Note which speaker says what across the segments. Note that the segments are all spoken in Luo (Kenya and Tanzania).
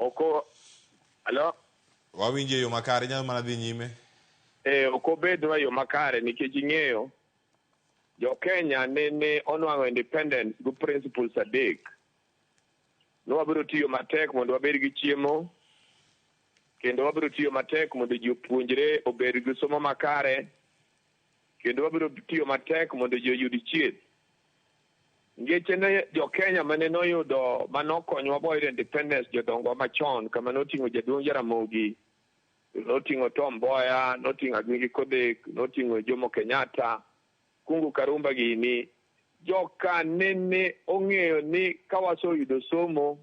Speaker 1: oko alo
Speaker 2: wawinje yo makare nyalo mana dhi nyime
Speaker 1: oko bedo yo makare nikech ing'eyo Jokenya nene onwang'o independence gi principles adek. Wabiro tiyo matek mondo wabed gi chiemo, kendo wabiro tiyo matek mondo ji opuonjre obed gi somo makare, kendo wabiro tiyo matek mondo ji oyud thieth. Ngeche ne Jokenya mane noyudo manokonyowa boyudo independence jodongo machon kama noting'o jaduong' Ramogi, noting'o Tom Mboya, noting'o Agwingi Kodhek, noting'o Jomo Kenyatta, Kungu Karumba gini. Joka nene ong'eyo ni kawasoyudo somo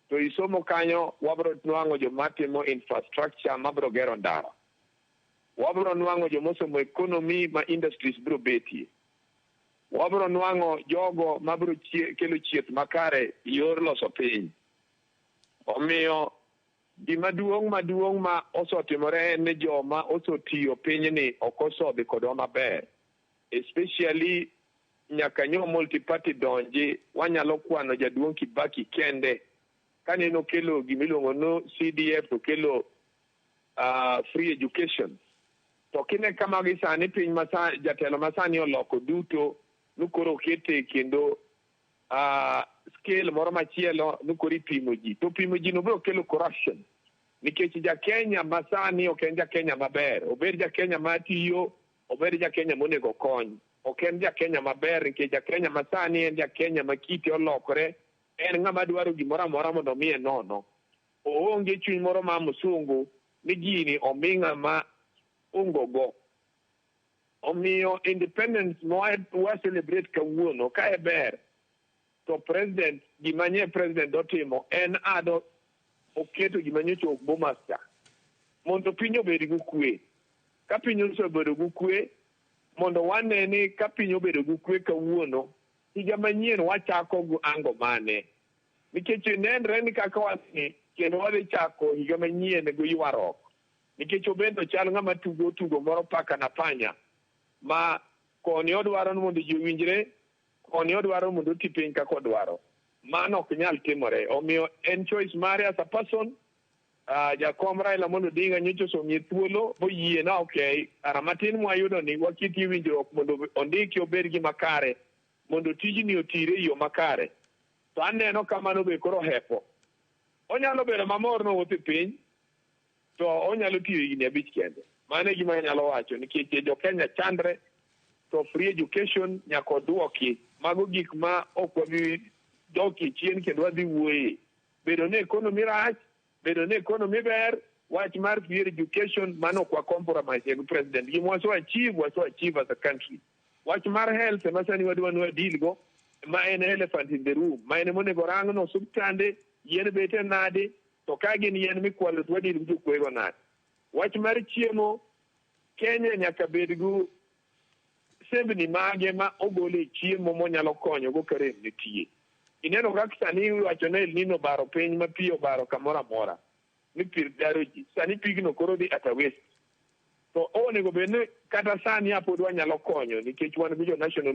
Speaker 1: to isomo kanyo wabiro nwang'o joma timo infrastructure mabiro gero ndara, wabiro nwang'o jomosomo economy ma industries biro betie, wabiro nwang'o jogo mabiro kelo chieth makare yor loso piny. Omiyo gima maduong' ma osetimore en ni joma osetiyo pinyni ok osodhi kodwa maber, especially nyaka nyo multiparty donji. Wanyalo kwano jaduong' Kibaki kende kane nokelo gimiluongo no CDF, to kelo free education. To kine kama gi sani piny masani jatelo masani oloko duto nukoro kete kendo scale moro machielo nukori pimo ji, to pimo ji no biro kelo corruption, nikech Jakenya masani ok en Jakenya maber. Obed Jakenya matiyo, obed Jakenya monego kony, ok en Jakenya maber, nikech Jakenya masani en Jakenya makite olokore, en ng'ama dwaro gimoro amora mondo miye nono. Oonge chuny moro ma musungu ni gini omi ng'ama ungogo. Omiyo independence wa celebrate kawuono ka e ber, to president gimanye president otimo en oketo gimanyocho ok bomasta mondo piny obed gi kwe. Ka piny osebedo gi kwe, mondo wanene ka piny obedo gi kwe kawuono, higa manyien wachako gi ango mane, nikech nenre ni kaka wasni kendo wadhi chako higa manyien gi ywarok, nikech obendo chal ng'ama tugo moro paka na panya, ma koni odwaro mondo ji owinjre, koni odwaro mondo oti piny kaka odwaro. Mano ok nyal timore. Omiyo en choice mare as a person. Jakom Raila Amolo Odinga nyocha osomie thuolo boyie na okay, ara matin mwayudo ni wakiti winjruok mondo ondiki obed gi makare, mondo tijni otire yo makare. To aneno kamano be koro hepo. Onyalo bedo mamor no wuotho piny, to onyalo tiyo higni 5 kende. Mano e gima anyalo wacho, nikech Jokenya chandre, to free education nyaka duoki. Mago gik ma ok wabi doki chien kendo wadhi wuoye. Bedo ne economy rach, bedo ne economy ber, wach mar free education mano kwa compromise gi president. Gima waso achieve as a country. Wach mar health ema sani wadwa deal go, ma en elephant in the room. Ma en monego rang no subtande, yien bete nade, to ka gin yien mikwalo to wadil gi jokwego nade. Wach mar chiemo, Kenya nyaka bed gu sembni mage ma ogole chiemo monyalo konyo go kare nitie. Ineno kaka sani wacho ne El Nino baro piny ma pi obaro kamoro amora, ni pir daro ji. Sani pigno koro dhi at a waste. To onego bed ni kata sani pod wanyalo konyo, nikech wan gi jo national